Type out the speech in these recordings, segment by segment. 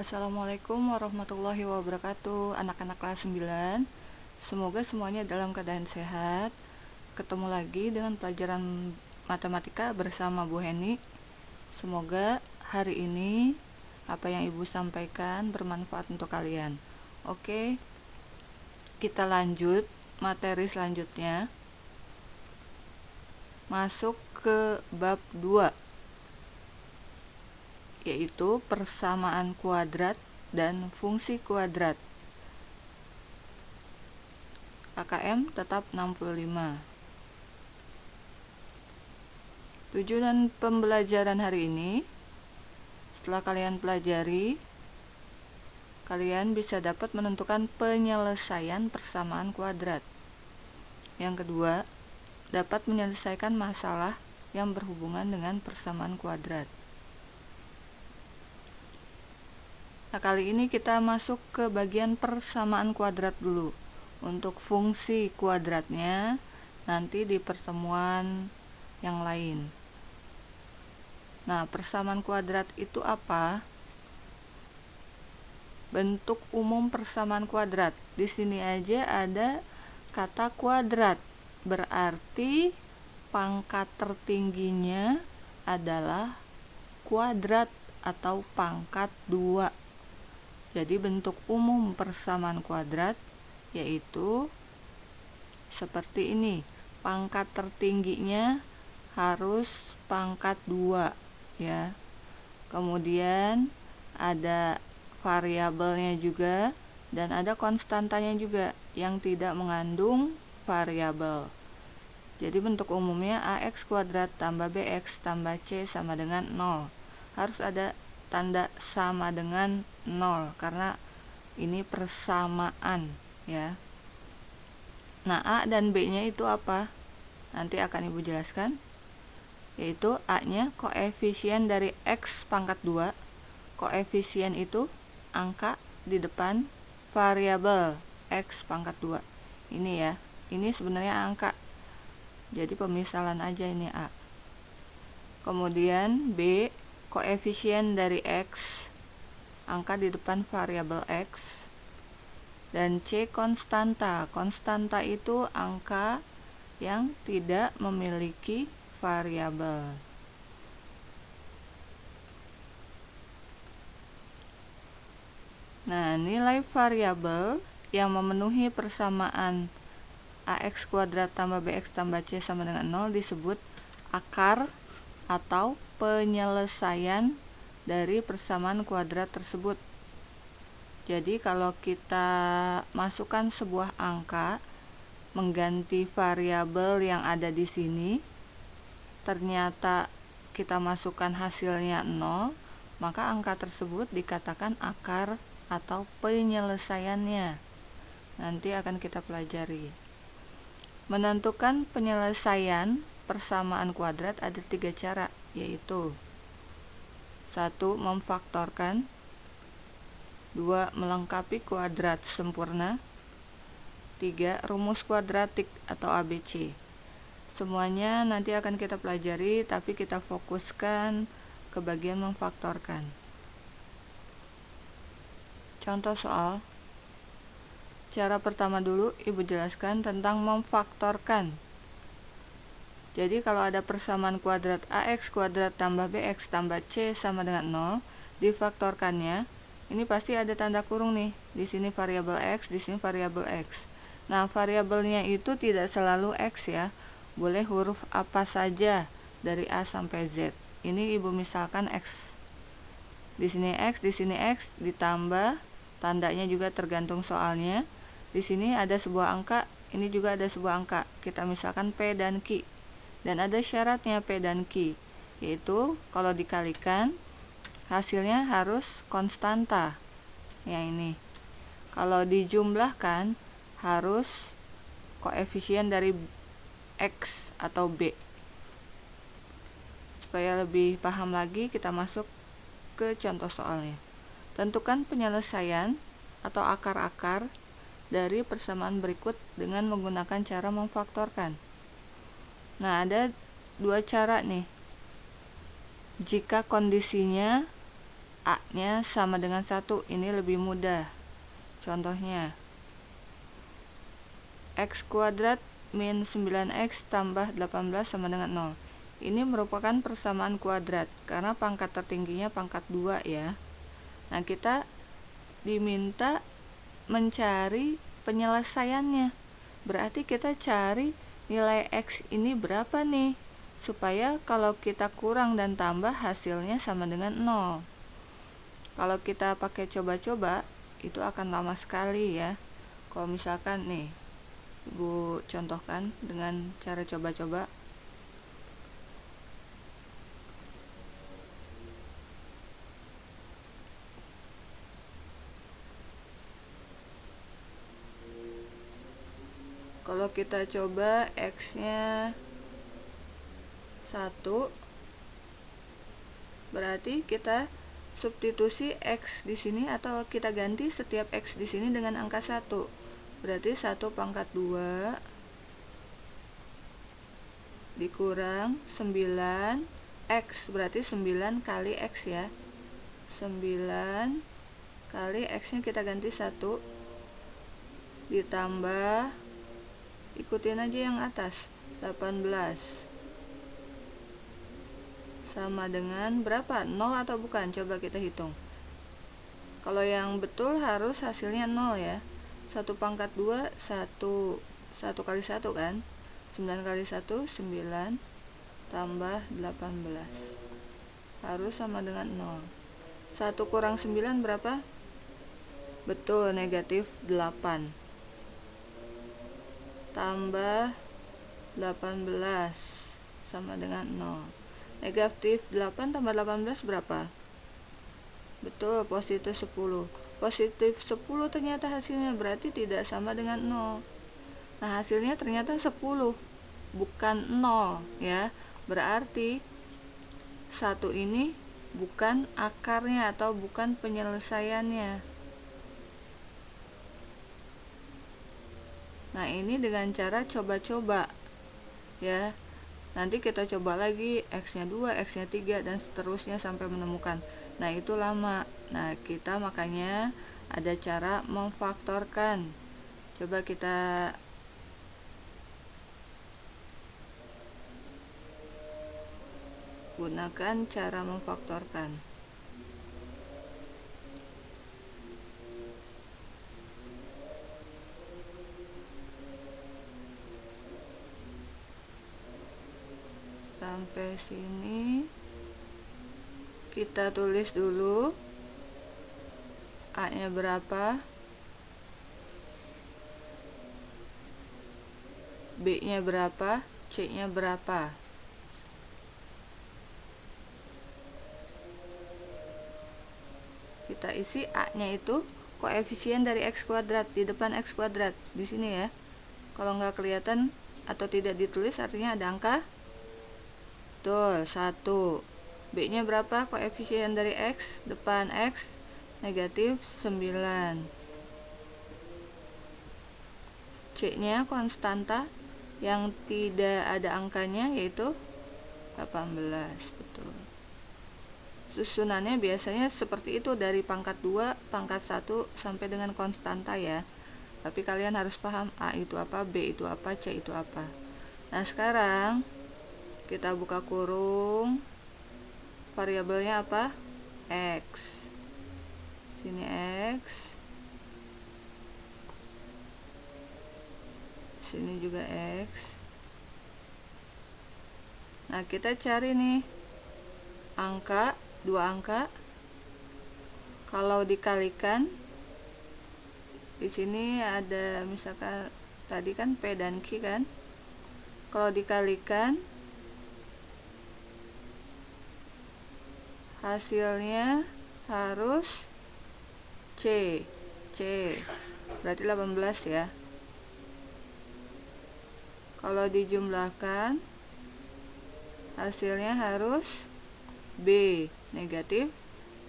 Assalamualaikum warahmatullahi wabarakatuh, anak-anak kelas 9. Semoga semuanya dalam keadaan sehat. Ketemu lagi dengan pelajaran matematika bersama Bu Heni. Semoga hari ini apa yang Ibu sampaikan bermanfaat untuk kalian. Oke, kita lanjut materi selanjutnya. Masuk ke bab 2, yaitu persamaan kuadrat dan fungsi kuadrat. KKM tetap 65. Tujuan pembelajaran hari ini, setelah kalian pelajari, kalian bisa dapat menentukan penyelesaian persamaan kuadrat. Yang kedua, dapat menyelesaikan masalah yang berhubungan dengan persamaan kuadrat. Nah, kali ini kita masuk ke bagian persamaan kuadrat dulu. Untuk fungsi kuadratnya nanti di pertemuan yang lain. Nah, persamaan kuadrat itu apa? Bentuk umum persamaan kuadrat. Di sini aja ada kata kuadrat. Berarti pangkat tertingginya adalah kuadrat atau pangkat 2. Jadi bentuk umum persamaan kuadrat yaitu seperti ini. Pangkat tertingginya harus pangkat 2 ya. Kemudian ada variabelnya juga dan ada konstantanya juga yang tidak mengandung variabel. Jadi bentuk umumnya ax kuadrat tambah bx tambah c sama dengan 0. Harus ada tanda sama dengan 0 karena ini persamaan ya. Nah, A dan B-nya itu apa? Nanti akan Ibu jelaskan. Yaitu A-nya koefisien dari X pangkat 2. Koefisien itu angka di depan variabel X pangkat 2. Ini ya, ini sebenarnya angka. Jadi pemisalan aja ini A. Kemudian B, koefisien dari X, angka di depan variabel X. Dan C, konstanta. Konstanta itu angka yang tidak memiliki variabel. Nah, nilai variabel yang memenuhi persamaan ax kuadrat tambah bx tambah c sama dengan 0 disebut akar atau penyelesaian dari persamaan kuadrat tersebut. Jadi kalau kita masukkan sebuah angka mengganti variabel yang ada di sini, ternyata kita masukkan hasilnya 0, maka angka tersebut dikatakan akar atau penyelesaiannya. Nanti akan kita pelajari. Menentukan penyelesaian persamaan kuadrat ada 3 cara, yaitu 1. Memfaktorkan, 2. Melengkapi kuadrat sempurna, 3. Rumus kuadratik atau ABC. Semuanya nanti akan kita pelajari, tapi kita fokuskan ke bagian memfaktorkan. Contoh soal. Cara pertama dulu Ibu jelaskan tentang memfaktorkan. Jadi kalau ada persamaan kuadrat ax kuadrat tambah bx tambah c sama dengan 0, difaktorkannya ini pasti ada tanda kurung nih. Di sini variabel x, di sini variabel x. Nah, variabelnya itu tidak selalu x ya. Boleh huruf apa saja dari A sampai Z. Ini Ibu misalkan x. Di sini x, ditambah tandanya juga tergantung soalnya. Di sini ada sebuah angka, ini juga ada sebuah angka. Kita misalkan P dan Q. Dan ada syaratnya P dan Q, yaitu kalau dikalikan hasilnya harus konstanta. Ya ini. Kalau dijumlahkan harus koefisien dari X atau B. Supaya lebih paham lagi, kita masuk ke contoh soalnya. Tentukan penyelesaian atau akar-akar dari persamaan berikut dengan menggunakan cara memfaktorkan. Nah, ada 2 cara nih. Jika kondisinya A-nya sama dengan 1. Ini lebih mudah. Contohnya, X kuadrat min 9X tambah 18 sama dengan 0. Ini merupakan persamaan kuadrat, karena pangkat tertingginya pangkat 2 ya. Nah, kita diminta mencari penyelesaiannya. Berarti kita cari nilai X ini berapa nih, supaya kalau kita kurang dan tambah hasilnya sama dengan 0. Kalau kita pakai coba-coba, itu akan lama sekali ya. Kalau misalkan nih, Ibu contohkan dengan cara coba-coba. Kalau kita coba X-nya 1, berarti kita substitusi X di sini atau kita ganti setiap X di sini dengan angka 1. Berarti 1 pangkat 2 dikurang 9X, berarti 9 kali X ya. 9 kali X-nya kita ganti 1, ditambah, ikutin aja yang atas, 18 sama dengan berapa? 0 atau bukan? Coba kita hitung. Kalau yang betul harus hasilnya 0 ya. 1 pangkat 2, 1 kali 1 kan. 9 kali 1, 9 tambah 18 harus sama dengan 0. 1 kurang 9 berapa? Betul, negatif 8 tambah 18 sama dengan 0. Negatif 8 tambah 18 berapa? Betul, positif 10. Positif 10 ternyata hasilnya, berarti tidak sama dengan 0. Nah, hasilnya ternyata 10, bukan 0 ya. Berarti 1 ini bukan akarnya atau bukan penyelesaiannya. Nah, ini dengan cara coba-coba ya. Nanti kita coba lagi X-nya 2, X-nya 3, dan seterusnya sampai menemukan. Nah, itu lama. Nah, kita makanya ada cara memfaktorkan. Coba kita gunakan cara memfaktorkan. Sampai sini kita tulis dulu A-nya berapa, B-nya berapa, C-nya berapa. Kita isi A-nya itu koefisien dari X kuadrat, di depan X kuadrat di sini ya. Kalau nggak kelihatan atau tidak ditulis artinya ada angka. Betul, 1. B-nya berapa? Koefisien dari X, depan X, negatif 9. C-nya konstanta yang tidak ada angkanya, yaitu 18. Betul. Susunannya biasanya seperti itu, dari pangkat 2, pangkat 1, sampai dengan konstanta ya. Tapi kalian harus paham A itu apa, B itu apa, C itu apa. Nah, sekarang kita buka kurung, variabelnya apa? X. Sini X, sini juga X. Nah, kita cari nih angka, 2 angka. Kalau dikalikan, di sini ada misalkan tadi kan P dan Q kan. Kalau dikalikan, hasilnya harus C. Berarti 18 ya. Kalau dijumlahkan, hasilnya harus B, negatif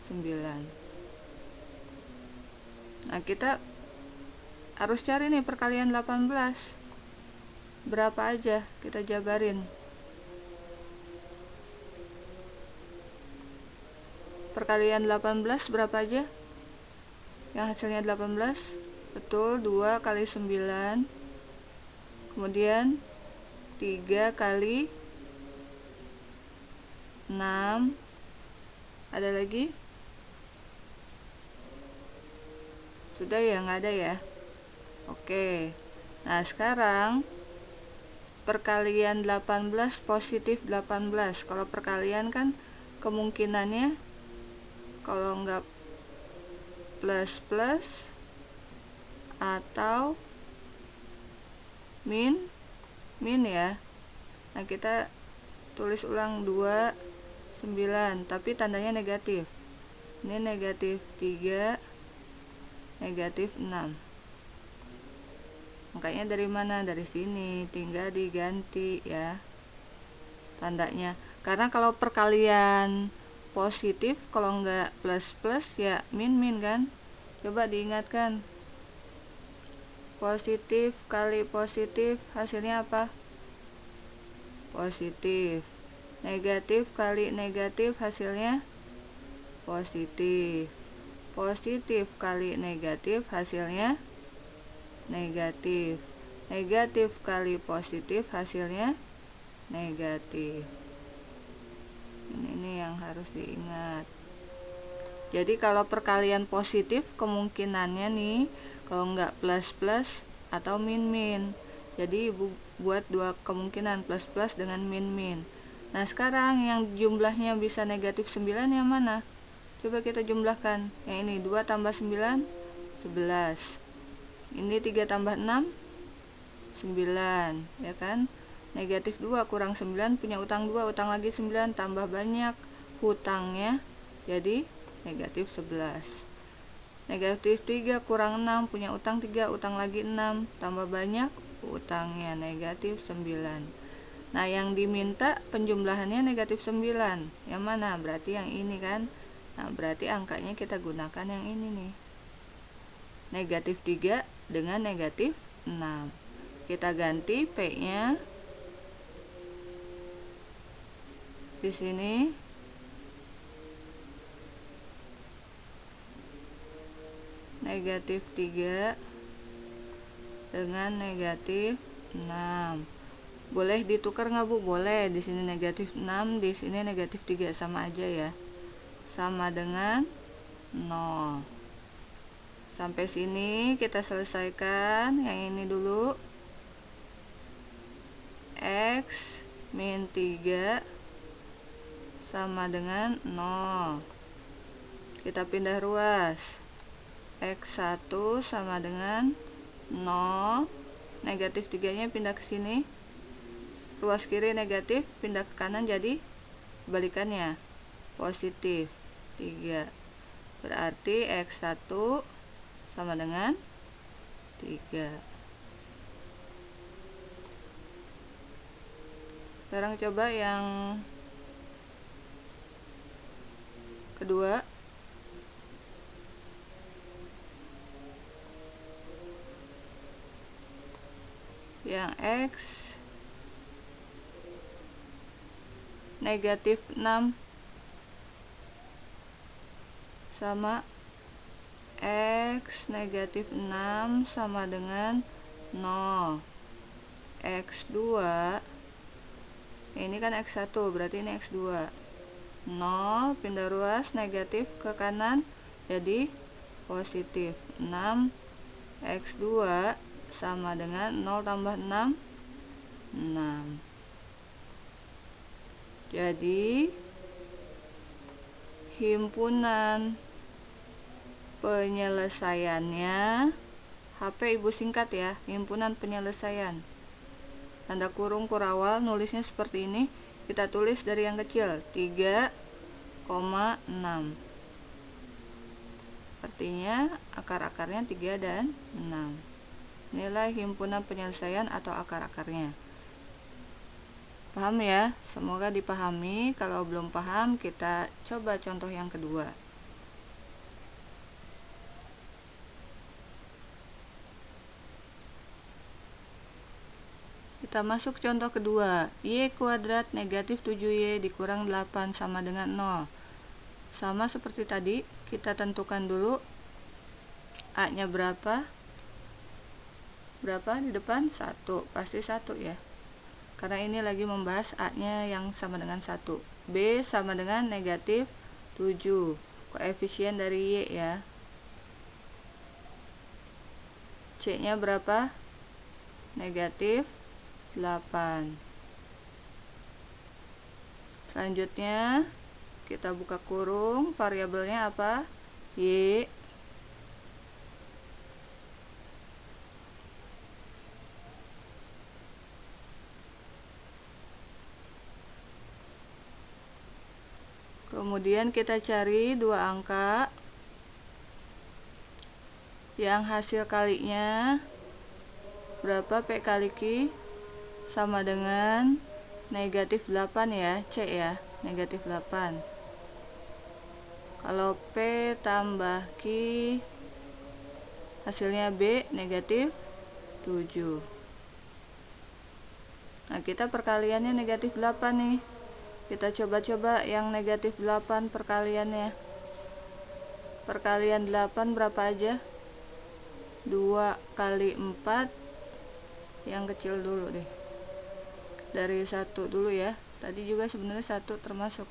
9. Nah, kita harus cari nih perkalian 18. Berapa aja? Kita jabarin. perkalian 18 berapa aja? Yang hasilnya 18. Betul, 2 kali 9. Kemudian 3 kali 6. Ada lagi? Sudah ya, nggak ada ya? Oke. Nah, sekarang perkalian 18 positif 18. Kalau perkalian kan kemungkinannya kalau nggak plus atau min ya. Nah, kita tulis ulang 2 9, tapi tandanya negatif. Ini negatif 3, negatif 6. Makanya dari mana? Dari sini, tinggal diganti ya tandanya. Karena kalau perkalian positif, kalau enggak plus ya min kan. Coba diingatkan, positif kali positif hasilnya apa? Positif. Negatif kali negatif hasilnya positif. Positif kali negatif hasilnya negatif. Negatif kali positif hasilnya negatif. Ini yang harus diingat. Jadi kalau perkalian positif kemungkinannya nih, kalau enggak plus atau min. Jadi ibu buat dua kemungkinan, plus dengan min. Nah, sekarang yang jumlahnya bisa negatif 9 yang mana? Coba kita jumlahkan. Yang ini 2 tambah 9 11. Ini 3 tambah 6 9, ya kan? Negatif 2 kurang 9 punya utang 2, utang lagi 9, tambah banyak hutangnya, jadi negatif 11. Negatif 3 kurang 6 punya utang 3, utang lagi 6, tambah banyak utangnya, negatif 9. Nah, yang diminta penjumlahannya negatif 9. Yang mana? Berarti yang ini kan? Nah, berarti angkanya kita gunakan yang ini nih. Negatif 3 dengan negatif 6. Kita ganti P-nya di sini. Negatif 3 dengan negatif 6. Boleh ditukar nggak Bu? Boleh. Di sini negatif 6, di sini negatif 3, sama aja ya. Sama dengan 0. Sampai sini kita selesaikan. Yang ini dulu. X min 3 sama dengan 0. Kita pindah ruas. X1 sama dengan 0. Negatif 3 nya pindah ke sini. Ruas kiri negatif, pindah ke kanan jadi kebalikannya, positif 3. Berarti X1 sama dengan 3. Sekarang coba yang kedua. Yang X negatif 6 sama X negatif 6 sama dengan 0. X2 ini kan X1, berarti ini X2. 0 pindah ruas, negatif ke kanan jadi positif 6. X2 sama dengan 0 tambah 6 6. Jadi himpunan penyelesaiannya, HP Ibu singkat ya, himpunan penyelesaian. Tanda kurung kurawal, nulisnya seperti ini. Kita tulis dari yang kecil, 3,6. Artinya akar-akarnya 3 dan 6. Inilah himpunan penyelesaian atau akar-akarnya. Paham ya? Semoga dipahami. Kalau belum paham, kita coba contoh yang kedua. Kita masuk contoh kedua. Y kuadrat negatif 7Y dikurang 8 sama dengan 0. Sama seperti tadi, kita tentukan dulu A-nya berapa di depan? 1, pasti 1 ya, karena ini lagi membahas A-nya yang sama dengan 1. B sama dengan negatif 7, koefisien dari Y ya. C-nya berapa? Negatif 8. Selanjutnya kita buka kurung, variabelnya apa? Y. Kemudian kita cari dua angka yang hasil kalinya berapa? P kali Q sama dengan negatif 8 ya, C ya, negatif 8. Kalau P tambah Q hasilnya B negatif 7. Nah, kita perkaliannya negatif 8 nih. Kita coba-coba yang negatif 8 perkaliannya. Perkalian 8 berapa aja? 2 kali 4. Yang kecil dulu deh. Dari 1 dulu ya. Tadi juga sebenarnya 1 termasuk.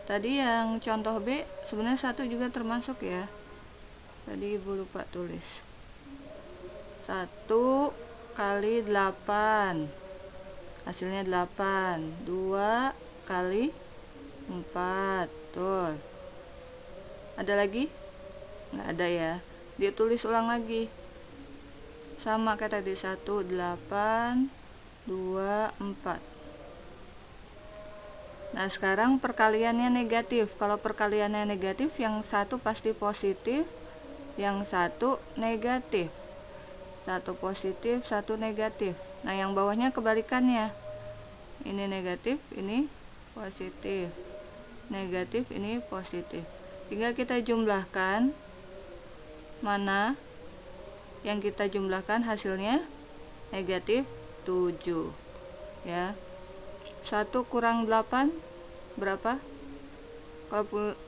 Tadi yang contoh B sebenarnya 1 juga termasuk ya. Tadi ibu lupa tulis. 1 kali 8 hasilnya 8. 2 kali 4. Tuh. Ada lagi? Nggak ada ya. Dia tulis ulang lagi. Sama kayak tadi, 1, 8, 2, 4. Nah, sekarang perkaliannya negatif. Kalau perkaliannya negatif, yang 1 pasti positif, yang 1 negatif. 1 positif, 1 negatif. Nah, yang bawahnya kebalikannya. Ini negatif, ini positif. Negatif, ini positif. Tinggal kita jumlahkan. Mana yang kita jumlahkan hasilnya negatif 7. Ya. 1 kurang 8 berapa?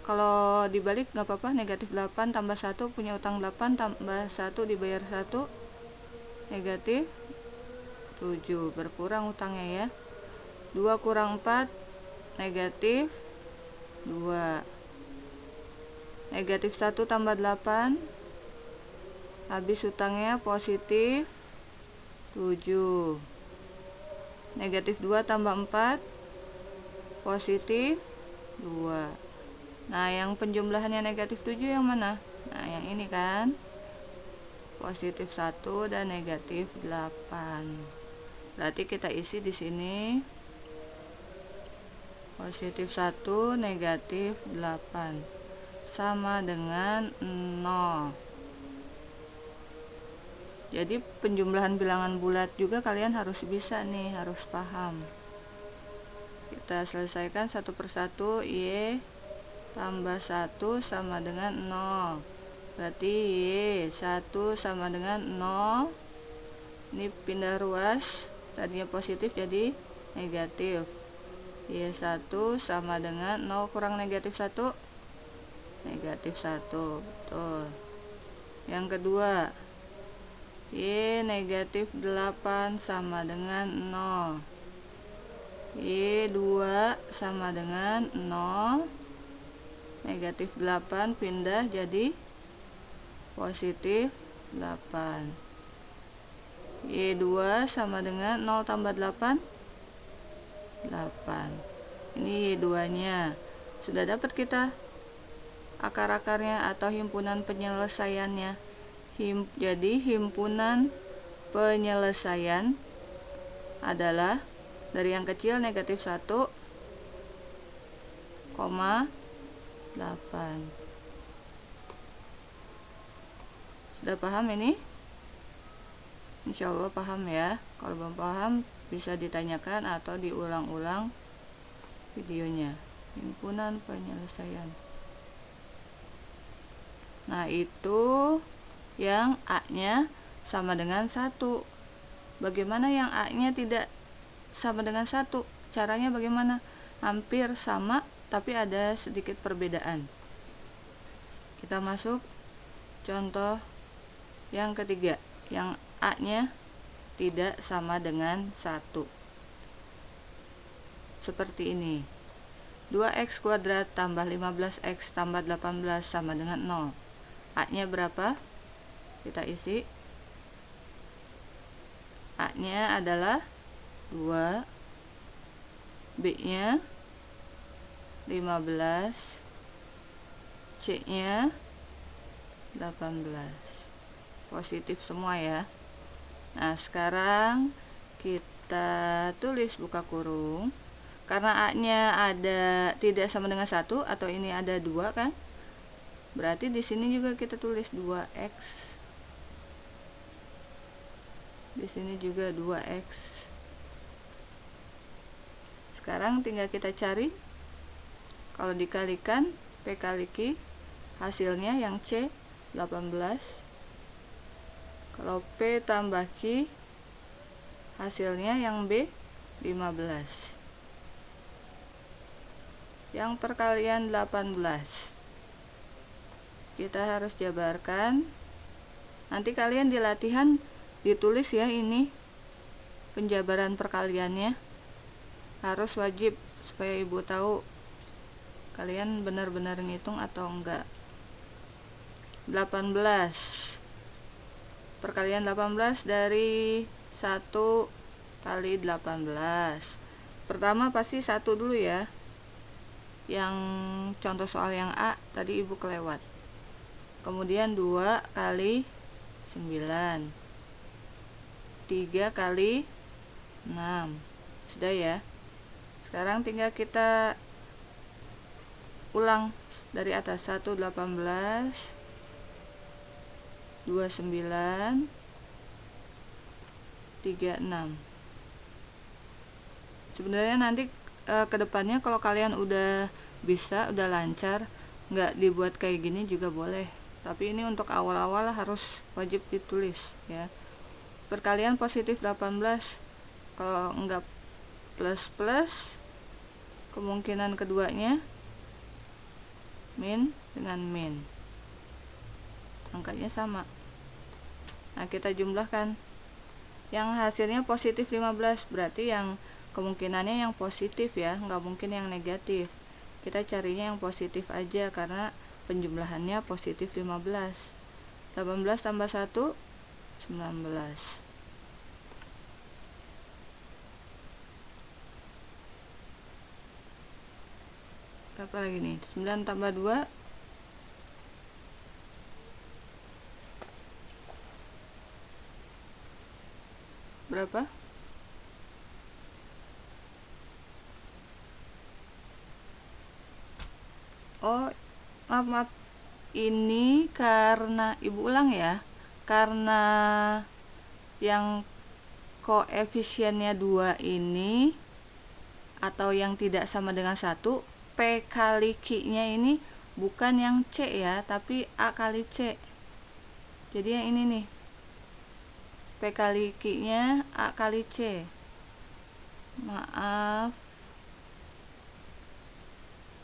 Kalau dibalik nggak apa-apa, negatif 8 tambah 1, punya utang 8 tambah 1 dibayar 1, negatif 7, berkurang utangnya ya. 2 kurang 4 negatif 2. Negatif 1 tambah 8, habis utangnya positif 7. Negatif 2 tambah 4 positif 2. Nah, yang penjumlahannya negatif 7 yang mana? Nah, yang ini kan, positif 1 dan negatif 8. Berarti kita isi di sini positif 1 negatif 8 sama dengan 0. Jadi penjumlahan bilangan bulat juga kalian harus bisa nih, harus paham. Kita selesaikan satu persatu. Y tambah 1 sama dengan 0. Berarti Y 1 sama dengan 0. Ini pindah ruas, tadinya positif jadi negatif. Y 1 sama dengan 0 kurang negatif 1, negatif 1. Betul. Yang kedua, Y negatif 8 sama dengan 0. Y 2 sama dengan 0. Negatif 8 pindah jadi positif 8. Y 2 sama dengan 0 tambah 8, 8. Ini Y 2 nya. Sudah dapat kita akar-akarnya atau himpunan penyelesaiannya. Jadi himpunan penyelesaian adalah dari yang kecil negatif 1,8. Sudah paham ini? Insya Allah paham ya. Kalau belum paham bisa ditanyakan atau diulang-ulang videonya. Himpunan penyelesaian. Nah, itu yang A-nya sama dengan 1. Bagaimana yang A-nya tidak sama dengan 1? Caranya bagaimana? Hampir sama, tapi ada sedikit perbedaan. Kita masuk contoh yang ketiga, yang A-nya tidak sama dengan 1. Seperti ini. 2x kuadrat tambah 15x tambah 18 sama dengan 0. A-nya berapa? Kita isi. A-nya adalah 2, B-nya 15, C-nya 18. Positif semua ya. Nah, sekarang kita tulis buka kurung. Karena A-nya ada tidak sama dengan 1 atau ini ada 2 kan? Berarti di sini juga kita tulis 2x. Di sini juga 2x. Sekarang tinggal kita cari. Kalau dikalikan P kali Q, hasilnya yang C 18. Kalau P tambah Q, hasilnya yang B 15. Yang perkalian 18 kita harus jabarkan. Nanti kalian di latihan ditulis ya, ini penjabaran perkaliannya harus wajib supaya ibu tahu kalian benar-benar ngitung atau enggak. 18 perkalian 18 dari 1 kali 18. Pertama pasti 1 dulu ya. Yang contoh soal yang A tadi ibu kelewat. Kemudian 2 kali 9, 3 kali 6. Sudah ya. Sekarang tinggal kita ulang dari atas. 1 18, 2 9, 3 6. Sebenarnya nanti kedepannya kalau kalian udah bisa, udah lancar, nggak dibuat kayak gini juga boleh, tapi ini untuk awal-awal harus wajib ditulis ya. Perkalian positif 18, kalau nggak plus kemungkinan keduanya min dengan min, angkanya sama. Nah, kita jumlahkan, yang hasilnya positif 15, berarti yang kemungkinannya yang positif ya, nggak mungkin yang negatif. Kita carinya yang positif aja karena penjumlahannya positif 15. 18 tambah 1 19. Apa lagi nih? 9 tambah 2 berapa? Oh, maaf, ini karena ibu ulang ya, karena yang koefisiennya 2 ini atau yang tidak sama dengan 1, P kali Q nya ini bukan yang C ya, tapi A kali C. Jadi yang ini nih, P kali Q nya A kali C. Maaf,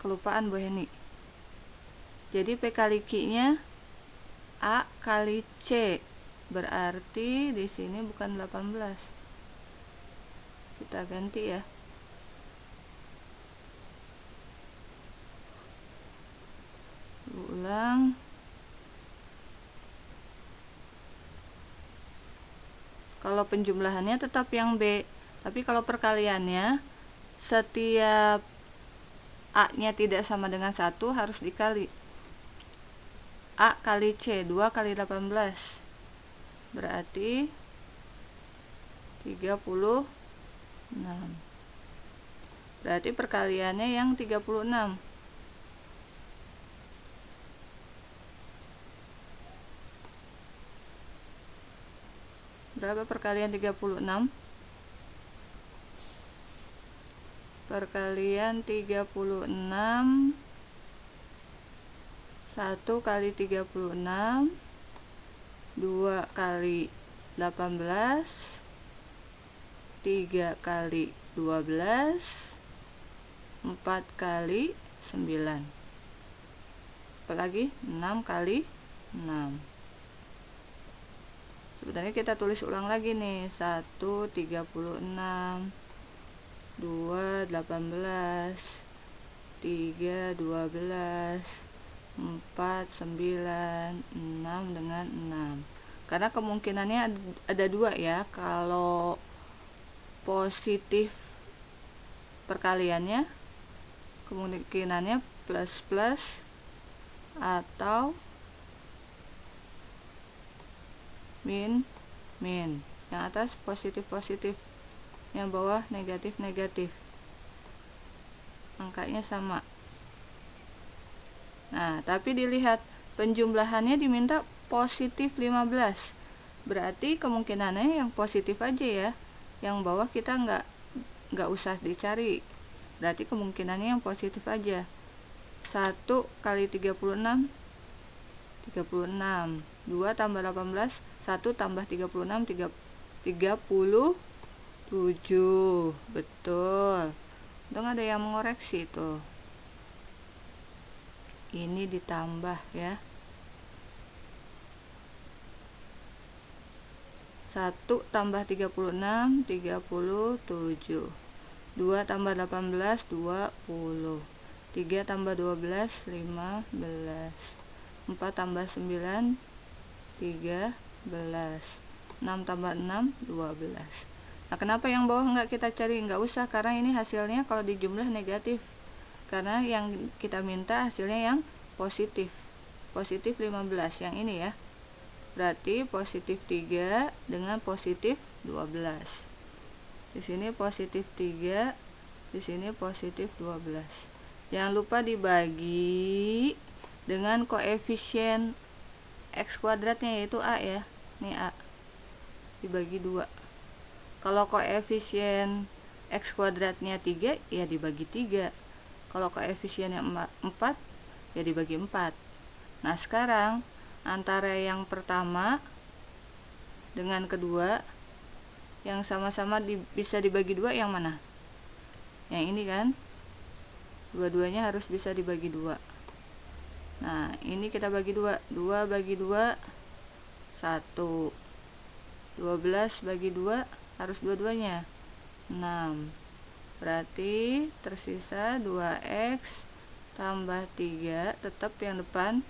kelupaan Bu Heni. Jadi P kali Q nya A kali C, berarti di sini bukan 18. Kita ganti ya. Ulang. Kalau penjumlahannya tetap yang B, tapi kalau perkaliannya setiap A nya tidak sama dengan 1 harus dikali. A kali C, 2 kali 18, berarti 36. Berarti perkaliannya yang 36. Berapa perkalian 36? Perkalian 36, 1 kali 36 2 kali 18, 3 kali 12, 4 kali 9, apalagi 6 kali 6. Sebenarnya kita tulis ulang lagi nih, 1 36, 2 18, 3 12, 4 9, 6 dengan 6. Karena kemungkinannya ada 2 ya, kalau positif perkaliannya kemungkinannya plus plus atau min min. Yang atas positif positif, yang bawah negatif negatif, angkanya sama. Nah, tapi dilihat penjumlahannya diminta positif 15, berarti kemungkinannya yang positif aja ya, yang bawah kita nggak usah dicari, berarti kemungkinannya yang positif aja. 1 kali 36, 36, 2 tambah 18, 1 tambah 36, 37, betul. Untung ada yang mengoreksi tuh. Ini ditambah ya. 1 tambah 36, 37. 2 tambah 18, 20. 3 tambah 12, 15. 4 tambah 9, 13. 6 tambah 6, 12. Nah, kenapa yang bawah nggak kita cari? Nggak usah, karena ini hasilnya kalau dijumlah negatif. Karena yang kita minta hasilnya yang positif. Positif 15, yang ini ya. Berarti positif 3 dengan positif 12. Di sini positif 3, di sini positif 12. Jangan lupa dibagi dengan koefisien X kuadratnya, yaitu A ya. Ini A. Dibagi 2. Kalau koefisien X kuadratnya 3, ya dibagi 3. Kalau koefisiennya 4, ya dibagi 4. Nah, sekarang antara yang pertama dengan kedua yang sama-sama bisa dibagi 2, yang mana? Yang ini kan, dua-duanya harus bisa dibagi 2. Nah, ini kita bagi 2. 2 bagi 2, 1. 12 bagi 2, harus dua-duanya, 6. Berarti tersisa 2x tambah 3, tetap yang depan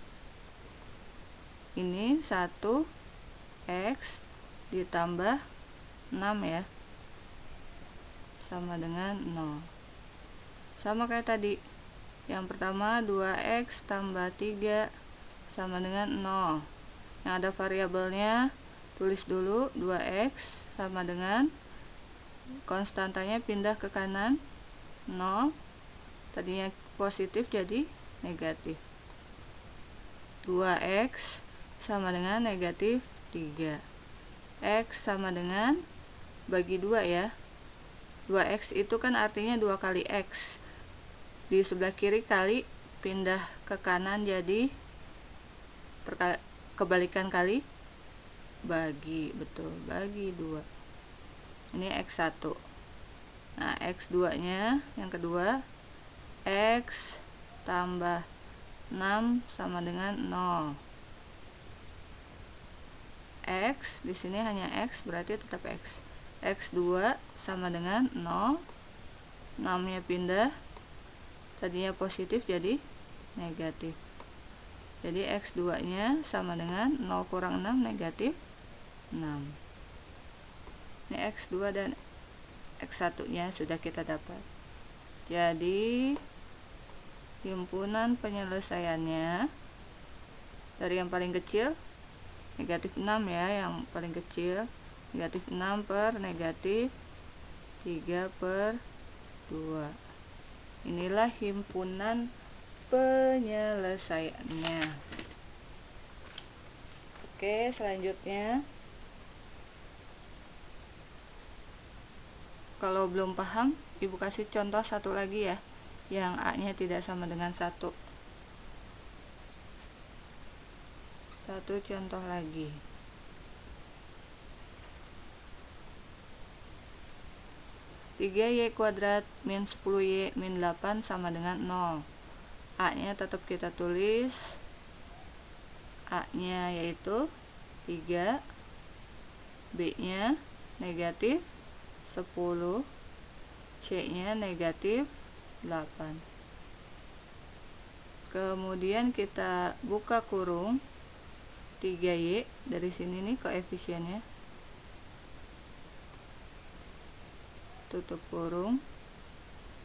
ini 1x ditambah 6 ya, sama dengan 0. Sama kayak tadi. Yang pertama 2x tambah 3 sama dengan 0. Yang ada variabelnya tulis dulu, 2x sama dengan konstantanya pindah ke kanan 0, tadinya positif jadi negatif. 2x sama dengan negatif 3. X sama dengan bagi 2 ya. 2x itu kan artinya 2 kali x. Di sebelah kiri kali, pindah ke kanan jadi kebalikan kali bagi, betul, bagi 2. Ini x1. Nah, x2 nya yang kedua, x tambah 6 sama dengan 0. X di sini hanya x, berarti tetap x. X2 sama dengan 0. 6 nya pindah, tadinya positif jadi negatif. Jadi x2 nya sama dengan 0 kurang 6, negatif 6. Ini x2 dan x1 nya sudah kita dapat. Jadi himpunan penyelesaiannya dari yang paling kecil negatif 6 ya, yang paling kecil negatif 6 per negatif 3 per 2. Inilah himpunan penyelesaiannya. Oke, selanjutnya kalau belum paham, Ibu kasih contoh satu lagi ya, yang A nya tidak sama dengan 1. Satu contoh lagi. 3y kuadrat min 10y min 8 sama dengan 0. A nya tetap kita tulis, A nya yaitu 3, B nya negatif 10, C nya negatif 8. Kemudian kita buka kurung 3y, dari sini nih koefisiennya, tutup kurung,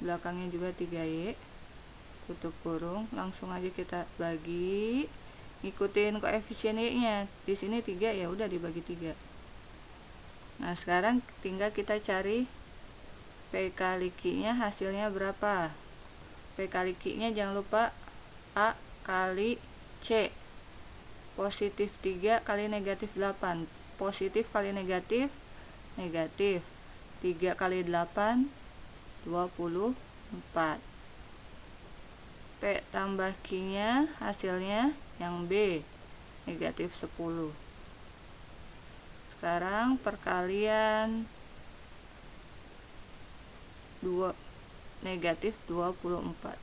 belakangnya juga 3y, tutup kurung, langsung aja kita bagi, ikutin koefisien y nya, di sini 3 ya udah dibagi 3. Nah sekarang tinggal kita cari P kali Q nya hasilnya berapa. P kali Q nya jangan lupa A kali C, positif 3 kali negatif 8, positif kali negatif, negatif 3 kali 8, 24. P tambah Q nya hasilnya yang B, negatif 10. Sekarang perkalian 2, negatif 24.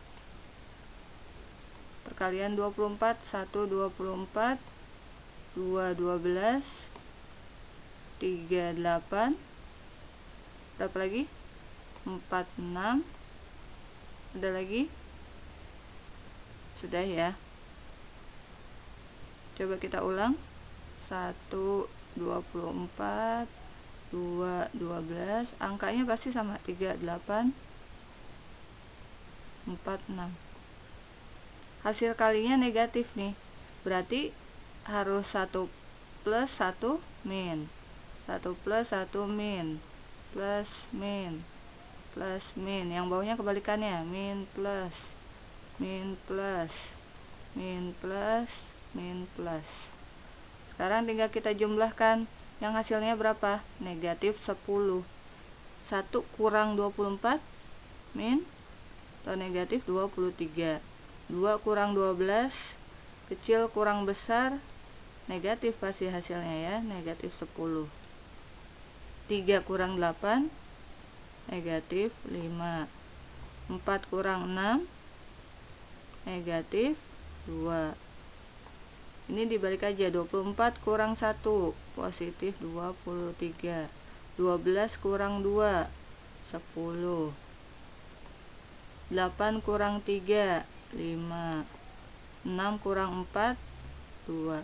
Perkalian 24, 1 24, 2 12, 3 8, berapa lagi? 4 6, ada lagi? Sudah ya. Coba kita ulang. 1 24, 2 12, angkanya pasti sama, 3 8, 4 6. Hasil kalinya negatif nih, berarti harus 1 plus 1 min, 1 plus 1 min, plus min, plus min, yang bawahnya kebalikannya, min plus, min plus, min plus, min plus. Sekarang tinggal kita jumlahkan, yang hasilnya berapa? Negatif 10. 1 kurang 24 min atau negatif 23. 2 kurang 12, kecil kurang besar, negatif pasti hasilnya ya, negatif 10. 3 kurang 8, negatif 5. 4 kurang 6, negatif 2. Ini dibalik aja, 24 kurang 1, positif 23. 12 kurang 2, 10. 8 kurang 3, 5. 6 kurang 4, 2.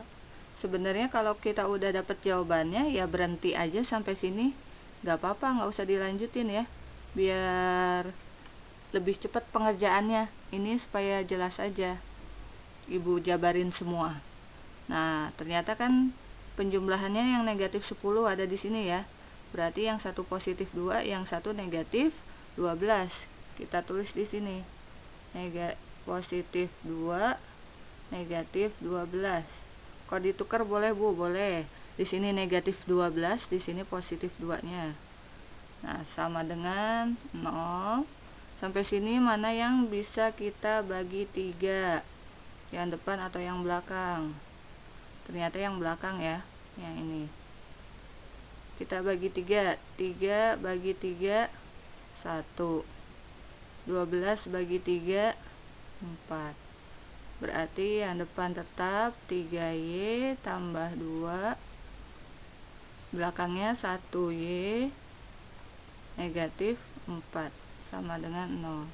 Sebenarnya kalau kita udah dapat jawabannya ya berhenti aja sampai sini, gak apa-apa, gak usah dilanjutin ya, biar lebih cepat pengerjaannya. Ini supaya jelas aja, ibu jabarin semua. Nah ternyata kan penjumlahannya yang negatif 10 ada di sini ya, berarti yang satu positif 2, yang satu negatif 12. Kita tulis di sini, positif 2, negatif 12. Kalau ditukar boleh Bu, boleh. Di sini negatif 12, di sini positif 2-nya. Nah, sama dengan 0. Sampai sini mana yang bisa kita bagi 3? Yang depan atau yang belakang? Ternyata yang belakang ya, yang ini. Kita bagi 3. 3 bagi 3, 1. 12 bagi 3, 4. Berarti yang depan tetap 3y tambah 2, belakangnya 1y negatif 4 sama dengan 0.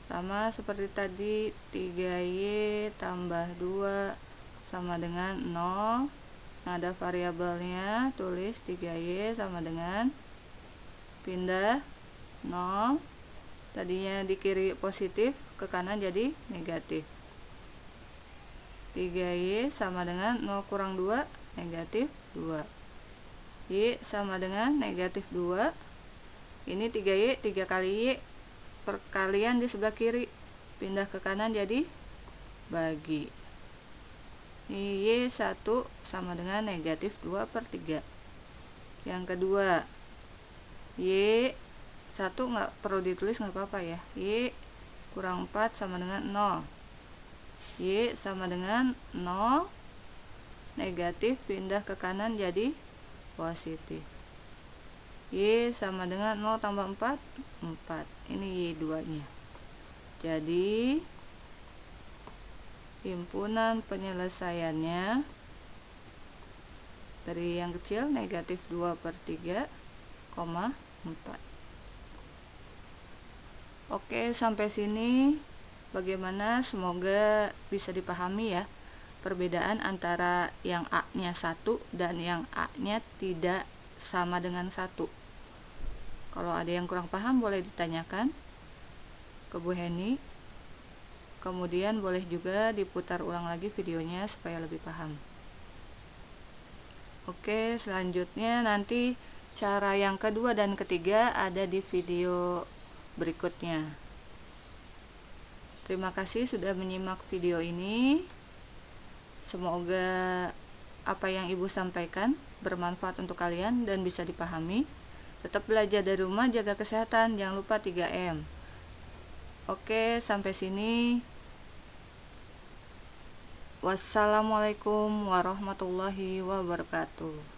Sama seperti tadi, 3y tambah 2 sama dengan 0. Nah, ada variabelnya, tulis 3y sama dengan, pindah 0, tadinya di kiri positif, ke kanan jadi negatif. 3y sama dengan 0 kurang 2, negatif 2. Y sama dengan negatif 2. Ini 3y, 3 kali y, perkalian di sebelah kiri, pindah ke kanan jadi bagi. Ini y 1 sama dengan negatif 2/3. Yang kedua, y 1 nggak perlu ditulis, nggak apa-apa ya. Y kurang 4 sama dengan 0. Y sama dengan 0, negatif pindah ke kanan jadi positif. Y sama dengan 0 tambah 4, 4. Ini Y2 nya. Jadi himpunan penyelesaiannya dari yang kecil negatif 2/3, 4. Oke, sampai sini bagaimana? Semoga bisa dipahami ya perbedaan antara yang A-nya 1 dan yang A-nya tidak sama dengan 1. Kalau ada yang kurang paham boleh ditanyakan ke Bu Heni. Kemudian boleh juga diputar ulang lagi videonya supaya lebih paham. Oke, selanjutnya nanti cara yang kedua dan ketiga ada di video berikutnya. Terima kasih sudah menyimak video ini. Semoga apa yang Ibu sampaikan bermanfaat untuk kalian dan bisa dipahami. Tetap belajar dari rumah, jaga kesehatan, jangan lupa 3M. Oke, sampai sini. Wassalamualaikum warahmatullahi wabarakatuh.